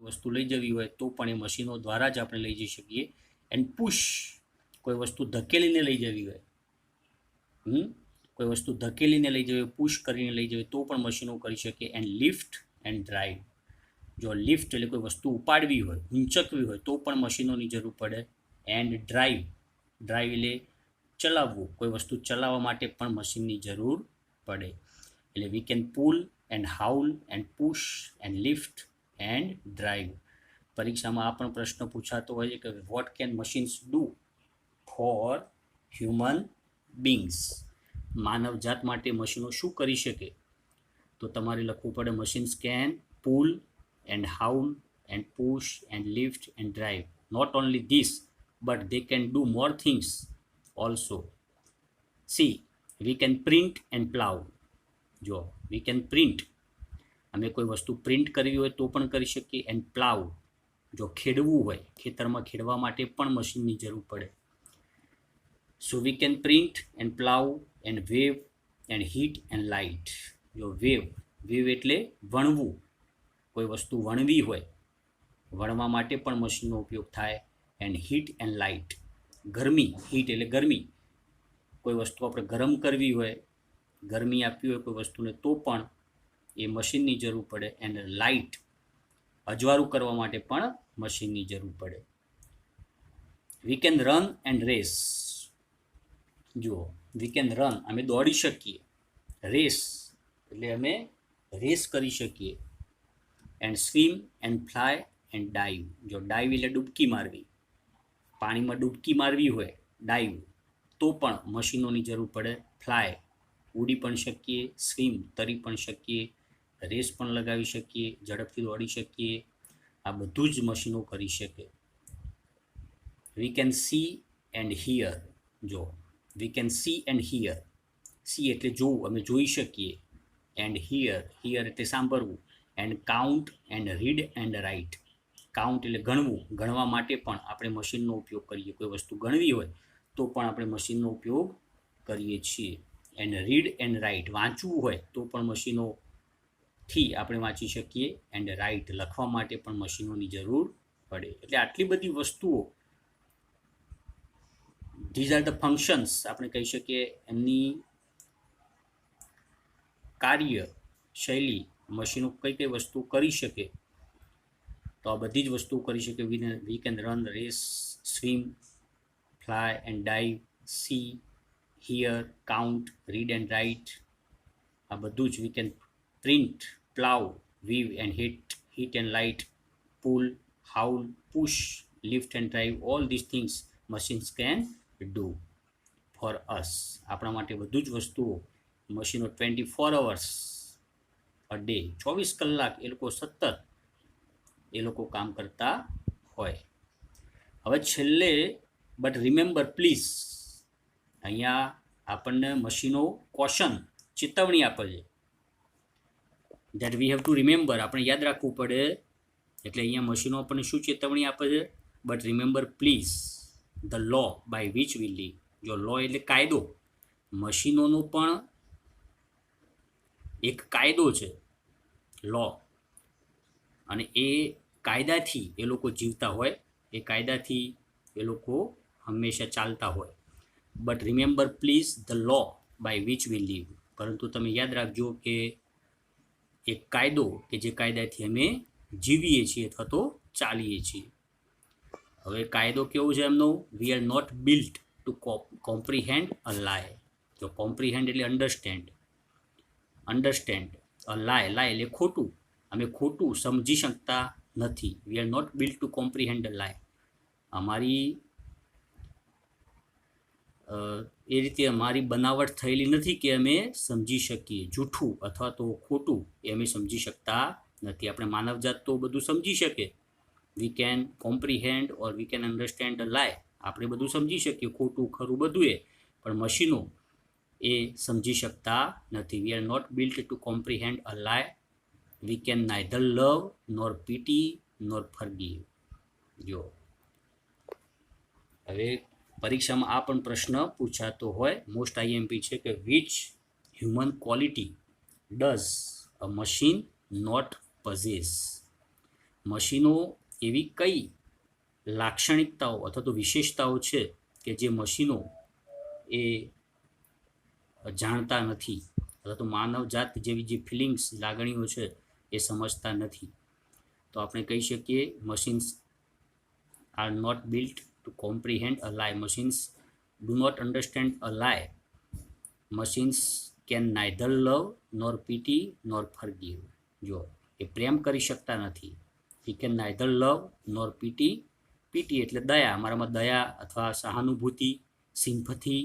વસ્તુ લઈ જવી હોય તો પણ એ મશીનો દ્વારા જ આપણે લઈ જઈ શકીએ. એન્ડ પુશ, કોઈ વસ્તુ ધકેલીને લઈ જવી હોય, કોઈ વસ્તુ ધકેલીને લઈ જવી, પુશ કરીને લઈ જવી તો પણ મશીનો કરી શકે. એન્ડ લિફ્ટ એન્ડ ડ્રાઈવ, જો લિફ્ટ એટલે કોઈ વસ્તુ ઉપાડવી હોય, ઊંચકવી હોય તો પણ મશીનોની જરૂર પડે. એન્ડ ડ્રાઈવ, ડ્રાઈવ એટલે ચલાવવું, કોઈ વસ્તુ ચલાવવા માટે પણ મશીનની જરૂર પડે. એટલે we can pull and haul and push and lift and drive. પરીક્ષામાં આ પણ પ્રશ્ન પૂછાતો હોય છે કે what can machines do for human beings, માનવજાત માટે મશીનો શું કરી શકે? તો તમારે લખવું પડે machines can pull and haul and push and lift and drive. Not only this but they can do more things also. See, we can print and plow. જો we can print, અમે કોઈ વસ્તુ પ્રિન્ટ કરવી હોય તો પણ કરી શકીએ. એન્ડ પ્લાવ, જો ખેડવું હોય, ખેતરમાં ખેડવા માટે પણ મશીનની જરૂર પડે. So we can print and plough and weave and heat and light. જો વેવ, વેવ એટલે વણવું, કોઈ વસ્તુ વણવી હોય, વણવા માટે પણ મશીનનો ઉપયોગ થાય. એન્ડ હીટ એન્ડ લાઇટ, ગરમી, હીટ એટલે ગરમી, કોઈ વસ્તુ આપણે ગરમ કરવી હોય, ગરમી આપવી હોય કોઈ વસ્તુને તો પણ એ મશીનની જરૂર પડે. એન્ડ લાઇટ, અજવાળું કરવા માટે પણ મશીનની જરૂર પડે. We can run and race, જુઓ વી કેન રન, અમે દોડી શકીએ. રેસ એટલે અમે રેસ કરી શકીએ. And swim and fly and dive, જો ડાઈવ એટલે ડૂબકી મારવી, પાણીમાં ડૂબકી મારવી હોય, ડાઈવ, તો પણ મશીનોની જરૂર પડે. ફ્લાય, ઉડી પણ શકીએ. સ્વિમ, તરી પણ શકીએ. રેસ પણ લગાવી શકીએ, ઝડપથી દોડી શકીએ. આ બધું જ મશીનો કરી શકે. We can see and hear, જો we can see and hear, see એટલે જોવું, અમે જોઈ શકીએ. એન્ડ હિયર, હિયર એટલે સાંભળવું. And count and read and right, count એટલે ગણવું, ગણવા માટે પણ આપણે મશીનનો ઉપયોગ કરીએ. કોઈ વસ્તુ ગણવી હોય તો પણ આપણે મશીનનો ઉપયોગ કરીએ છીએ. એન્ડ રીડ એન્ડ રાઇટ, વાંચવું હોય તો પણ મશીનોથી આપણે વાંચી શકીએ. એન્ડ રાઇટ, લખવા માટે પણ મશીનોની જરૂર પડે. એટલે આટલી બધી વસ્તુઓ, ધીઝ આર ધ ફંક્શન્સ, આપણે કહી શકીએ એમની કાર્ય શૈલી, મશીનો કઈ કઈ વસ્તુ કરી શકે. તો આ બધી જ વસ્તુઓ કરી શકે. We can run, race, swim, fly and dive, see, hear, count, read and write. આ બધું જ. We can print, plough, weave and heat and light, pull, haul, push, lift and drive. All this things machines can do for us. આપણા માટે બધું જ વસ્તુઓ મશીનો 24 hours a day, 24 કલાક એ લોકો સતત એ લોકો કામ કરતા હોય. હવે છેલ્લે બટ રિમેમ્બર પ્લીઝ, અહીંયા આપણને મશીનો કોશન, ચેતવણી આપે છે. That we have to remember, આપણે યાદ રાખવું પડે. એટલે અહીંયા મશીનો આપણને શું ચેતવણી આપે છે? But remember please the law by which we live. જો લો એટલે કાયદો, મશીનોનો પણ એક કાયદો છે, લો, અને એ કાયદાથી એ લોકો જીવતા હોય, એ કાયદાથી એ લોકો હંમેશા ચાલતા હોય. But remember please the law by which we live. પરંતુ તમે યાદ રાખજો કે એક કાયદો કે જે કાયદાથી અમે જીવીએ છીએ અથવા તો ચાલીએ છીએ. હવે કાયદો કેવો છે એમનો? We are not built to comprehend a lie. જો કોમ્પ્રિહેન્ડ એટલે અન્ડરસ્ટેન્ડ, અન્ડરસ્ટેન્ડ અ લાય, લાય એટલે ખોટું, અમે ખોટું સમજી શકતા નથી. We are not built to comprehend a lie. અમારી એ રીતે અમારી બનાવટ થયેલી નથી કે અમે સમજી શકીએ. જૂઠું અથવા તો ખોટું એ અમે સમજી શકતા નથી. આપણે માનવજાત તો બધું સમજી શકે. We can comprehend or we can understand a lie, આપણે બધું સમજી શકીએ, ખોટું ખરું બધું એ, પણ મશીનો એ સમજી શકતા નથી. We are not built to comprehend a lie. We can neither love nor pity nor forgive. જો હવે પરીક્ષામાં આ પણ પ્રશ્ન પૂછાતો હોય, મોસ્ટ આઈએમપી છે કે which human quality does a machine not possess. મશીનો એવી કઈ લાક્ષણિકતાઓ અથવા તો વિશેષતાઓ છે કે જે મશીનો એ જાણતા નથી અથવા તો માનવજાત જેવી જે ફિલિંગ્સ લાગણીઓ છે એ સમજતા નથી. તો આપણે કહી શકીએ machines are not built to comprehend a lie. Machines do not understand a lie. Machines can neither love nor pity nor forgive. જો એ પ્રેમ કરી શકતા નથી. He can neither love nor pity. Pity એટલે દયા, અમારામાં દયા અથવા સહાનુભૂતિ, સિમ્પથી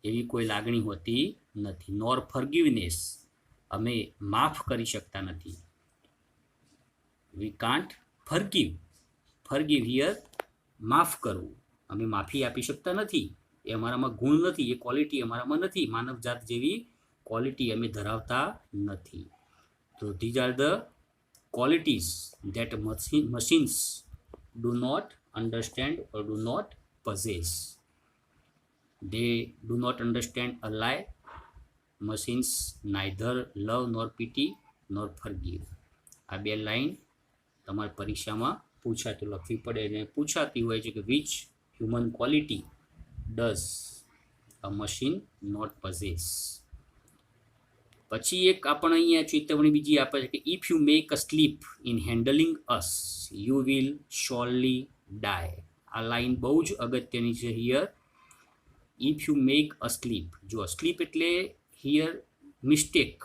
એવી કોઈ લાગણી હોતી નથી. નોર ફરગીવનેસ, અમે માફ કરી શકતા નથી. We can't forgive. Forgive here માફ કરવું. અમે માફી આપી શકતા નથી. એ અમારામાં ગુણ નથી, એ ક્વોલિટી અમારામાં નથી. માનવજાત જેવી ક્વોલિટી અમે ધરાવતા નથી. તો these are the qualities that machines do not understand or do not possess. They do not understand a lie. Machines neither love nor pity nor forgive. આ બે લાઈન તમારી પરીક્ષામાં પૂછાતું લખવી પડે અને પૂછાતી હોય છે કે which human quality does a machine not possess. પછી એક આપણે અહીંયા ચેતવણી બીજી આપે છે કે if you make a slip in handling us you will surely die. આ લાઈન બહુ જ અગત્યની છે. Here if you make a slip. જો સ્લીપ એટલે here mistake.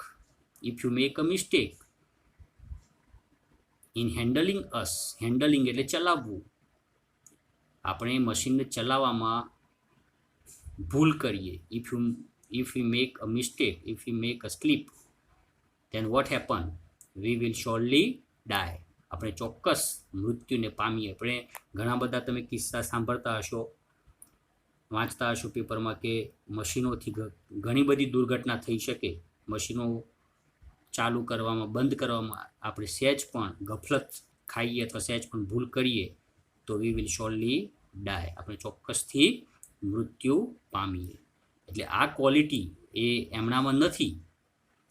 If you make a mistake in handling us. Handling એટલે ચલાવવું. આપણે મશીનને ચલાવવામાં ભૂલ કરીએ. If we make a mistake, if we make a slip, then what happen? We will surely die. આપણે ચોક્કસ મૃત્યુને પામીએ. આપણે ઘણા બધા તમે કિસ્સા સાંભળતા હશો, વાંચતા હશો પેપરમાં કે મશીનોથી ઘણી બધી દુર્ઘટના થઈ શકે. મશીનો ચાલુ કરવામાં, બંધ કરવામાં આપણે સહેજ પણ ગફલત ખાઈએ અથવા સહેજ પણ ભૂલ કરીએ તો વી વિલ શ્યોરલી ડાય. આપણે ચોક્કસથી મૃત્યુ પામીએ. એટલે આ ક્વોલિટી એ એમનામાં નથી,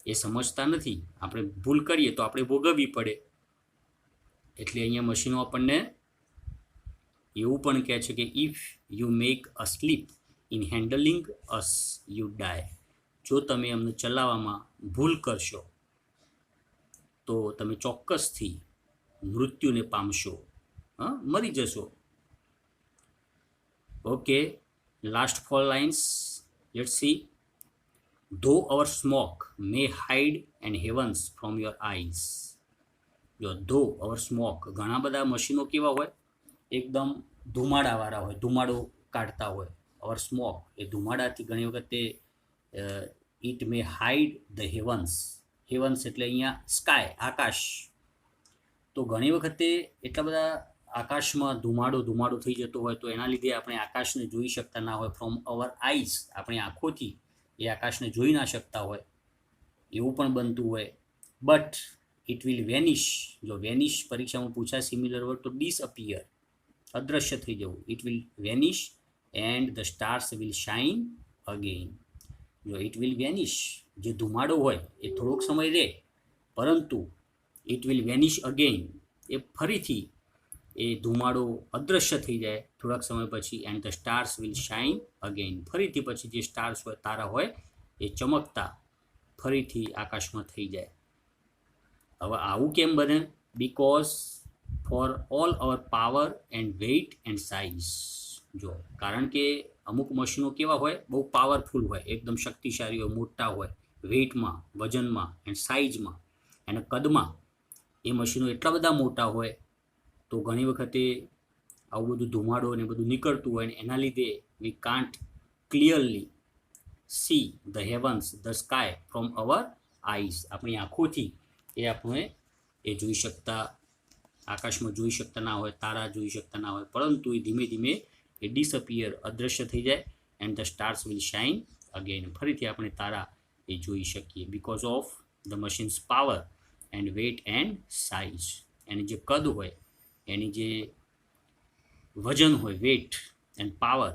એ સમજતા નથી. આપણે ભૂલ કરીએ તો આપણે ભોગવવી પડે. એટલે અહીંયા મશીનો આપણને એવું પણ કહે છે કે if you make a slip in handling us you die. જો તમે એમને ચલાવવામાં ભૂલ કરશો તો તમે ચોક્કસથી મૃત્યુને પામશો, મરી જશો. Okay, last 4 lines. Let's see. Though our smoke may hide and heavens from your eyes. જો though our smoke, ઘણા બધા મશીનો કેવા હોય, એકદમ ધુમાડાવાળા હોય, ધુમાડો કાઢતા હોય. our smoke એ ધુમાડાથી ઘણી વખતે it may hide the heavens. heavens એટલે અહીંયા સ્કાય, આકાશ. તો ઘણી વખતે એટલા બધા આકાશમાં ધુમાડો થઈ જતો હોય તો એના લીધે આપણે આકાશને જોઈ શકતા ના હોય. ફ્રોમ અવર આઈઝ, આપણી આંખોથી એ આકાશને જોઈ ના શકતા હોય, એવું પણ બનતું હોય. But it will vanish. જો વેનિશ પરીક્ષામાં પૂછાય સિમિલર વર્ડ તો ડિસઅપિયર, અદૃશ્ય થઈ જવું. It will vanish and the stars will shine again. જો ઇટ વિલ વેનિશ, જે ધુમાડો હોય એ થોડોક સમય રહે, પરંતુ ઇટ વિલ વેનિશ અગેઇન, એ ફરીથી એ ધુમાડો અદૃશ્ય થઈ જાય થોડાક સમય પછી. And the stars will shine again. ફરીથી પછી જે સ્ટાર્સ હોય, તારા હોય, એ ચમકતા ફરીથી આકાશમાં થઈ જાય. હવે આવું કેમ બને? Because for all our power and weight and size. જો કારણ કે અમુક મશીનો કેવા હોય, બહુ પાવરફુલ હોય, એકદમ શક્તિશાળી હોય, મોટા હોય, વેઇટમાં, વજનમાં એન્ડ સાઇઝમાં અને કદમાં. એ મશીનો એટલા બધા મોટા હોય તો ઘણી વખતે આવું બધું ધુમાડો ને બધું નીકળતું હોય ને એના લીધે we can't clearly see the heavens, the sky from our eyes. આપણી આંખોથી એ આપણે એ જોઈ શકતા, આકાશમાં જોઈ શકતા ના હોય, તારા જોઈ શકતા ના હોય, પરંતુ એ ધીમે ધીમે એ ડિસઅપિયર, અદૃશ્ય થઈ જાય. And the stars will shine again. ફરીથી આપણે તારા એ જોઈ શકીએ. Because of the machines power and weight and size. એની જે કદ હોય, એની જે વજન હોય, વેઇટ એન્ડ પાવર,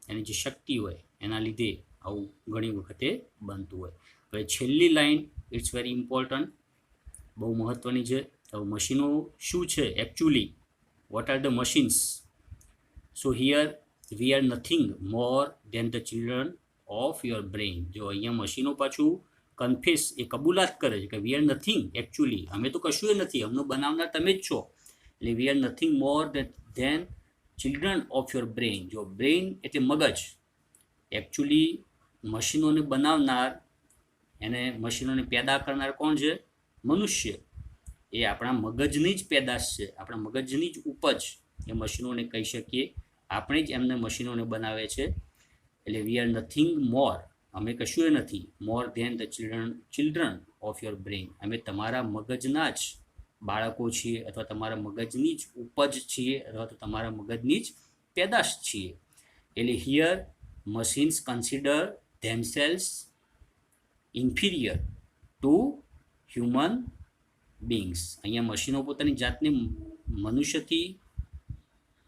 એની જે શક્તિ હોય, એના લીધે આવું ઘણી વખતે બનતું હોય. હવે છેલ્લી લાઈન, ઇટ્સ વેરી ઇમ્પોર્ટન્ટ, બહુ મહત્ત્વની છે. તો મશીનો શું છે actually, what are the machines? So here we are nothing more than the children of your brain. જો અહીંયા મશીનો પાછું કન્ફેસ, એ કબૂલાત કરે છે કે વી આર નથિંગ એકચ્યુઅલી, અમે તો કશું નથી, અમને બનાવનાર તમે જ છો. એટલે we are nothing more than children of your brain. જો બ્રેઇન એટલે મગજ, એકચ્યુઅલી મશીનોને બનાવનાર, એને મશીનોને પેદા કરનાર કોણ છે? મનુષ્ય. એ આપણા મગજની જ પેદાશ છે, આપણા મગજની જ ઉપજ એ મશીનોને કહી શકીએ. આપણે જ એમને મશીનોને બનાવે છે. એટલે વી આર નથિંગ મોર, અમે કશું એ નથી, more than the children of your brain. અમે તમારા મગજના જ બાળકો છીએ, અથવા તમારા મગજની જ ઉપજ છીએ, અથવા તો તમારા મગજની જ પેદાશ છીએ. એટલે here machines consider themselves inferior to human beings. અહીંયા મશીનો પોતાની જાતને મનુષ્યથી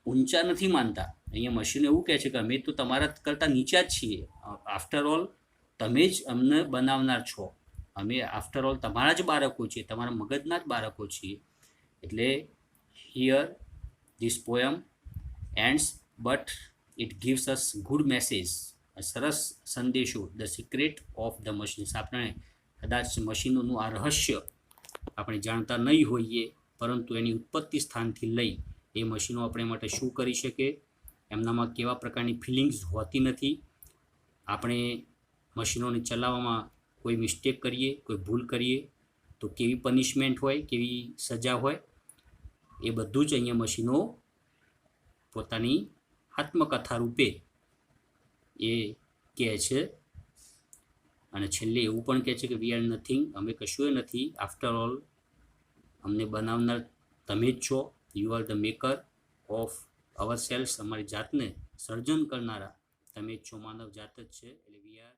ઊંચા નથી માનતા. અહીંયા મશીનો એવું કહે છે કે અમે તો તમારા કરતાં નીચા જ છીએ. આફ્ટર ઓલ તમે જ અમને બનાવનાર છો, અમે આફ્ટર ઓલ તમારા જ બાળકો છીએ, તમારા મગજના જ બાળકો છીએ. એટલે here this poem ends but it gives us good message. સરસ સંદેશો, the secret of the machines. આપણે કદાચ મશીનોનું આ રહસ્ય આપણે જાણતા નહીં હોઈએ, પરંતુ એની ઉત્પત્તિ સ્થાનથી લઈ એ મશીનો આપણે માટે શું કરી શકે, એમનામાં કેવા પ્રકારની ફિલિંગ્સ હોતી નથી. આપણે મશીનોને ચલાવવામાં કોઈ મિસ્ટેક કરીએ, કોઈ ભૂલ કરીએ તો કેવી પનિશમેન્ટ હોય, કેવી સજા હોય, એ બધું જ અહીંયા મશીનો પોતાની આત્મકથા રૂપે એ કહે છે. અને છેલ્લે એવું પણ કહે છે કે વી આર નથિંગ, અમે કશું એ નથી, આફ્ટર ઓલ અમને બનાવનાર તમે જ છો. You are the maker of our cells. અમારી જાતને સર્જન કરનારા તમે જ છો, માનવ જાત જ છે. એટલે વી આર